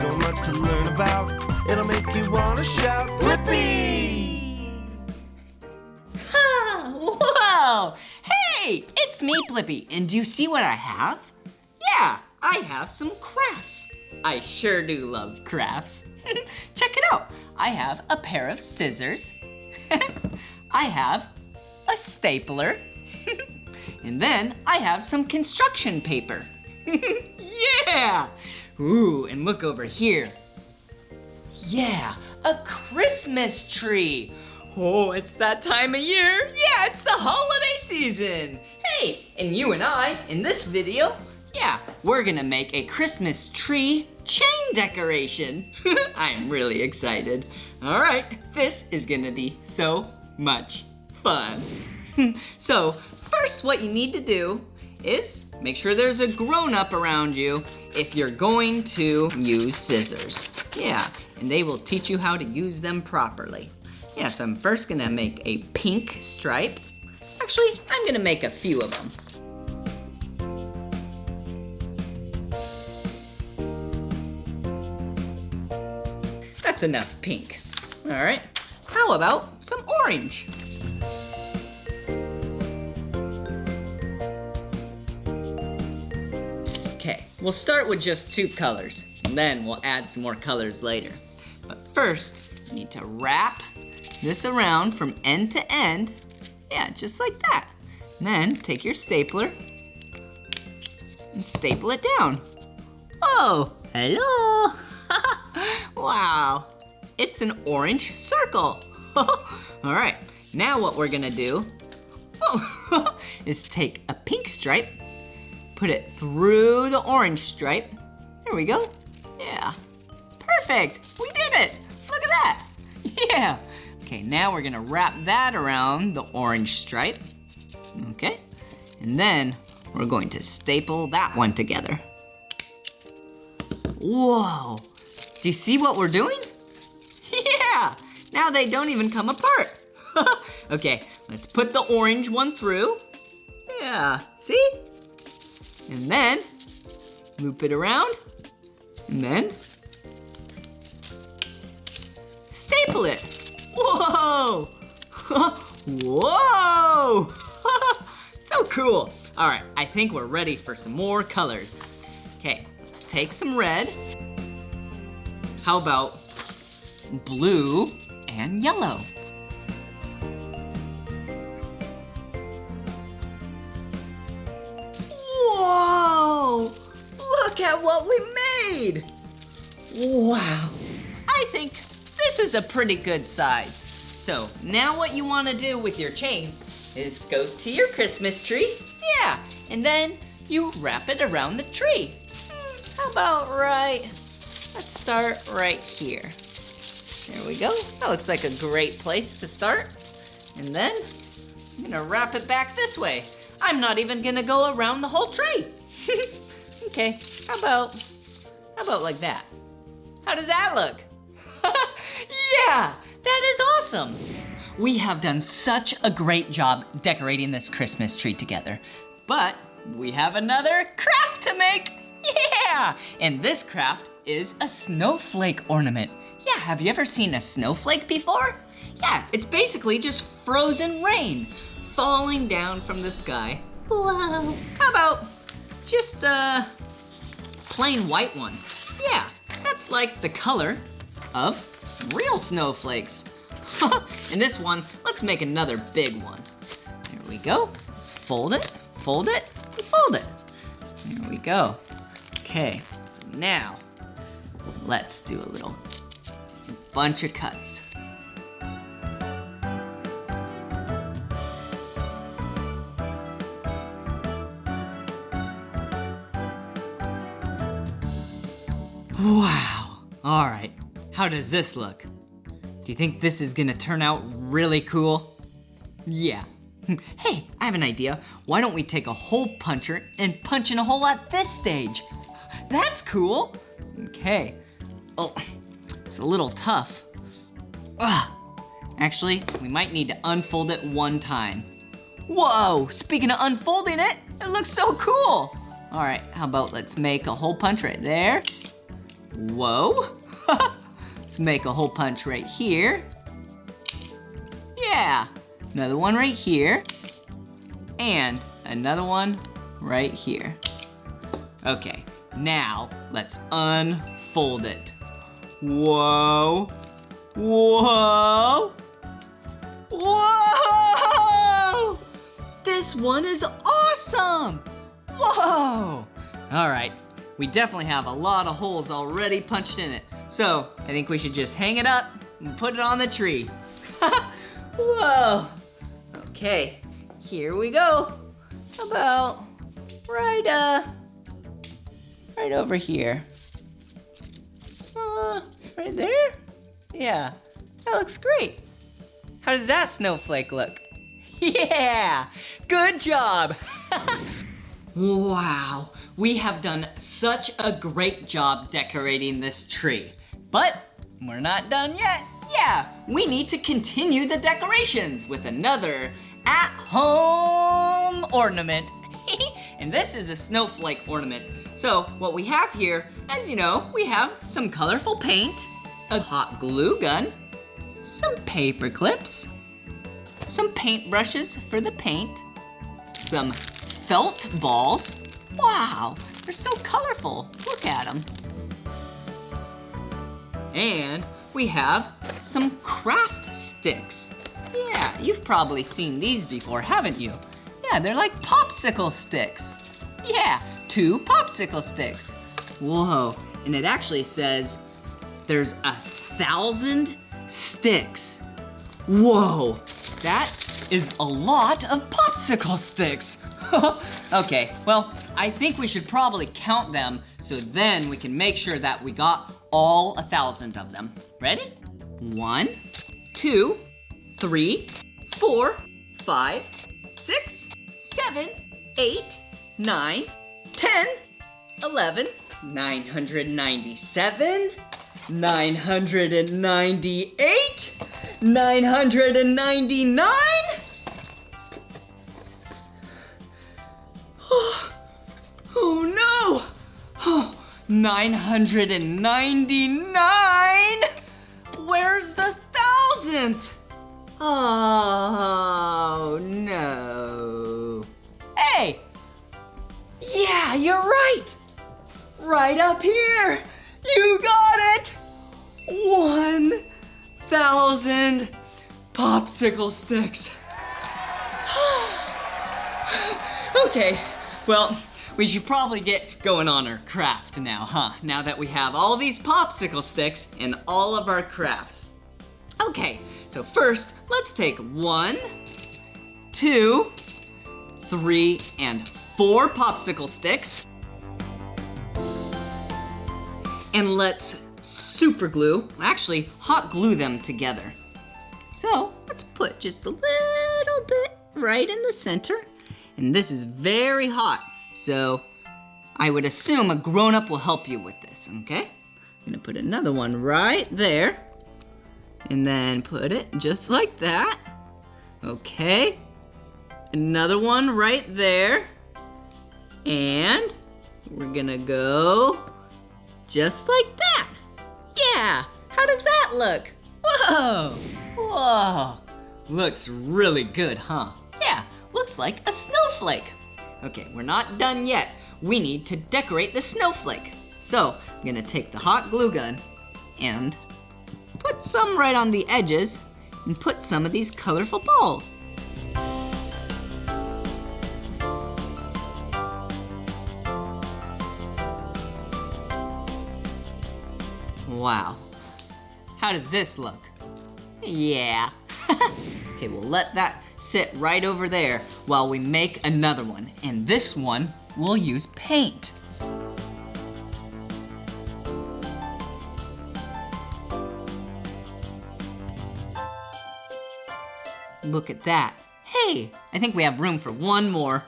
so much to learn about. It'll make you want to shout, Blippi! Whoa! Hey, it's me, Blippi, and do you see what I have? Yeah, I have some crafts. I sure do love crafts. Check it out. I have a pair of scissors. I have a stapler. And then I have some construction paper. Yeah! Ooh, and look over here. Yeah, a Christmas tree. Oh, it's that time of year. Yeah, it's the holiday season. Hey, and you and I, in this video, yeah, we're gonna make a Christmas tree chain decoration. I'm really excited. All right, this is gonna be so much fun. So, first what you need to do is make sure there's a grown-up around you if you're going to use scissors. Yeah, and they will teach you how to use them properly. Yeah, so I'm first gonna make a pink stripe. Actually, I'm gonna make a few of them. That's enough pink. All right, how about some orange? Okay, we'll start with just 2 colors, and then we'll add some more colors later. But first, you need to wrap this around from end to end. Yeah, just like that. And then take your stapler and staple it down. Oh, hello. Wow, it's an orange circle. All right, now what we're gonna do is take a pink stripe, put it through the orange stripe. There we go. Yeah, perfect. We did it. Look at that. Yeah. Okay, now we're gonna wrap that around the orange stripe. Okay, and then we're going to staple that one together. Whoa, do you see what we're doing? Yeah, now they don't even come apart. Okay, let's put the orange one through. Yeah, see? And then loop it around, and then staple it. Whoa! Whoa! So cool. All right, I think we're ready for some more colors. Okay, let's take some red. How about blue and yellow? Whoa! Look at what we made! Wow, I think this is a pretty good size. So now what you want to do with your chain is go to your Christmas tree. Yeah, and then you wrap it around the tree. How about let's start right here. There we go. That looks like a great place to start. And then I'm gonna wrap it back this way. I'm not even gonna go around the whole tree. Okay, how about like that? How does that look? Yeah, that is awesome. We have done such a great job decorating this Christmas tree together. But we have another craft to make. Yeah, and this craft is a snowflake ornament. Yeah, have you ever seen a snowflake before? Yeah, it's basically just frozen rain falling down from the sky. Wow. How about just a plain white one? Yeah, that's like the color of real snowflakes. And this one, let's make another big one. There we go. Let's fold it, and fold it. There we go. Okay, so now let's do a bunch of cuts. Wow, all right, how does this look? Do you think this is gonna turn out really cool? Yeah. Hey, I have an idea. Why don't we take a hole puncher and punch in a hole at this stage? That's cool. Okay. Oh, it's a little tough. Ugh. Actually, we might need to unfold it one time. Whoa, speaking of unfolding it, it looks so cool. All right, how about let's make a hole punch right there. Whoa. Let's make a hole punch right here. Yeah, another one right here. And another one right here. Okay, now let's unfold it. Whoa. Whoa. Whoa! This one is awesome! Whoa! All right, we definitely have a lot of holes already punched in it. So I think we should just hang it up and put it on the tree. Whoa! Okay, here we go. How about right over here? Right there? Yeah, that looks great. How does that snowflake look? Yeah, good job. Wow, we have done such a great job decorating this tree. But we're not done yet. Yeah, we need to continue the decorations with another at-home ornament. And this is a snowflake ornament. So what we have here, as you know, we have some colorful paint, a hot glue gun, some paper clips, some paint brushes for the paint, some felt balls. Wow, they're so colorful. Look at them. And we have some craft sticks. Yeah, you've probably seen these before, haven't you? Yeah, they're like popsicle sticks. Yeah, 2 popsicle sticks. Whoa, and it actually says there's 1,000 sticks. Whoa, that is a lot of popsicle sticks. Okay, well, I think we should probably count them so then we can make sure that we got all 1,000 of them. Ready? 1, 2, 3, 4, 5, 6, 7, 8, 9, 10, 11, 997, 998, 999. Oh no! Oh, 999! Where's the 1,000th? Oh no. Hey! Yeah, you're right! Right up here! You got it! 1,000 popsicle sticks. Okay, well, we should probably get going on our craft now, huh? Now that we have all these popsicle sticks and all of our crafts. Okay, so first, let's take 1, 2, 3, and 4 popsicle sticks. And let's super glue, actually hot glue them together. So let's put just a little bit right in the center. And this is very hot, so I would assume a grown-up will help you with this, okay? I'm gonna put another one right there. And then put it just like that. Okay. Another one right there. And we're gonna go just like that. Yeah, how does that look? Whoa, whoa. Looks really good, huh? Yeah, looks like a snowflake. Okay, we're not done yet. We need to decorate the snowflake. So, I'm gonna take the hot glue gun and put some right on the edges and put some of these colorful balls. Wow, how does this look? Yeah. Okay, we'll let that sit right over there while we make another one. And this one, we'll use paint. Look at that. Hey, I think we have room for one more.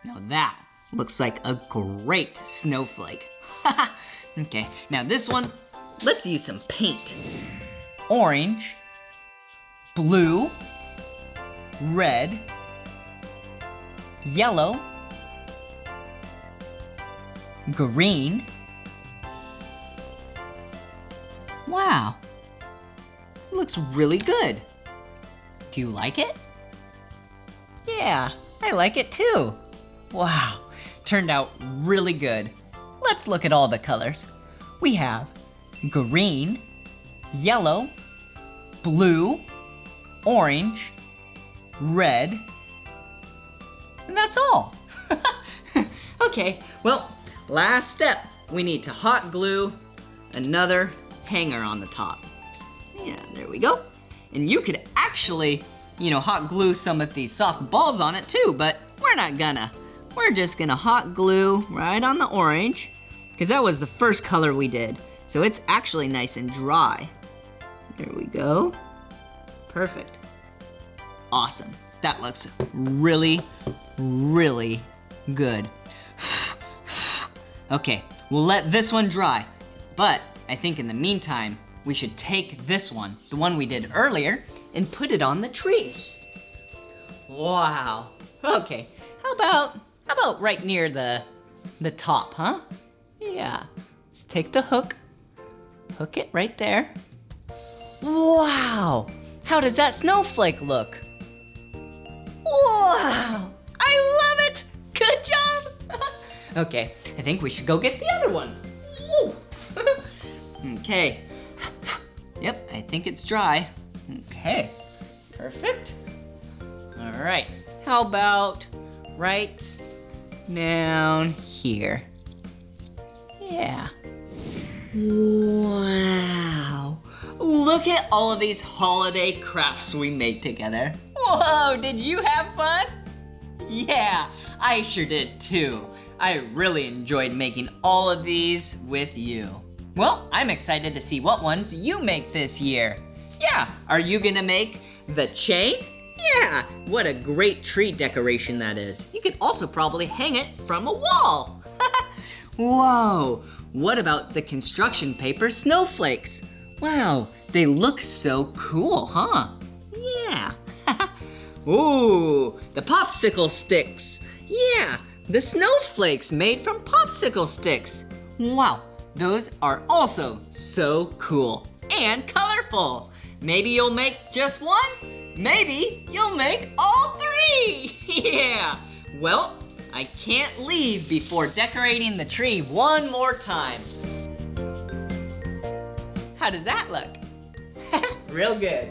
Now that looks like a great snowflake. Okay, now this one, let's use some paint. Orange, blue, red, yellow, green. Wow, looks really good. Do you like it? Yeah, I like it too. Wow, turned out really good. Let's look at all the colors. We have green, yellow, blue, orange, red, and that's all. Okay, well, last step. We need to hot glue another hanger on the top. Yeah, there we go. And you could actually, hot glue some of these soft balls on it too, but we're not gonna. We're just gonna hot glue right on the orange, because that was the first color we did. So it's actually nice and dry. There we go. Perfect. Awesome. That looks really, really good. Okay, we'll let this one dry, but I think in the meantime, we should take this one, the one we did earlier, and put it on the tree. Wow. Okay, how about right near the top, huh? Yeah. Let's take the hook it right there. Wow. How does that snowflake look? Wow. I love it. Good job. Okay, I think we should go get the other one. Woo. Okay. Yep, I think it's dry. Okay, perfect. All right, how about right down here? Yeah. Wow. Look at all of these holiday crafts we made together. Whoa, did you have fun? Yeah, I sure did too. I really enjoyed making all of these with you. Well, I'm excited to see what ones you make this year. Yeah, are you gonna make the chain? Yeah, what a great tree decoration that is. You could also probably hang it from a wall. Whoa, what about the construction paper snowflakes? Wow, they look so cool, huh? Yeah. Ooh, the popsicle sticks. Yeah, the snowflakes made from popsicle sticks. Wow, those are also so cool and colorful. Maybe you'll make just one, maybe you'll make all three. Yeah, well, I can't leave before decorating the tree one more time. How does that look? Real good.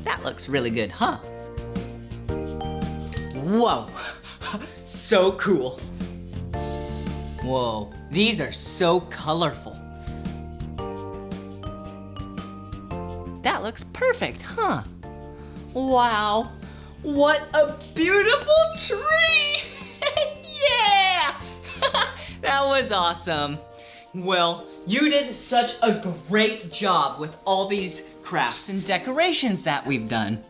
That looks really good, huh? Whoa, so cool. Whoa, these are so colorful. That looks perfect, huh? Wow, what a beautiful tree! Yeah! That was awesome. Well, you did such a great job with all these crafts and decorations that we've done.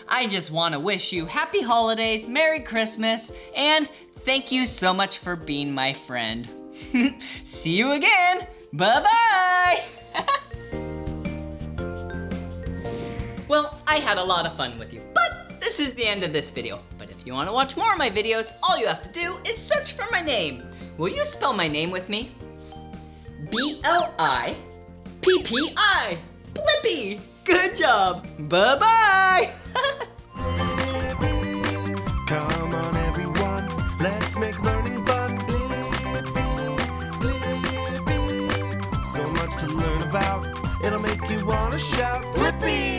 I just want to wish you happy holidays, Merry Christmas, and thank you so much for being my friend. See you again. Bye-bye. Well, I had a lot of fun with you, but this is the end of this video. But if you want to watch more of my videos, all you have to do is search for my name. Will you spell my name with me? Blippi. Blippi. Good job. Bye-bye. Come on, everyone, let's make learning fun. So much to learn about, it'll make you want to shout, Blippi!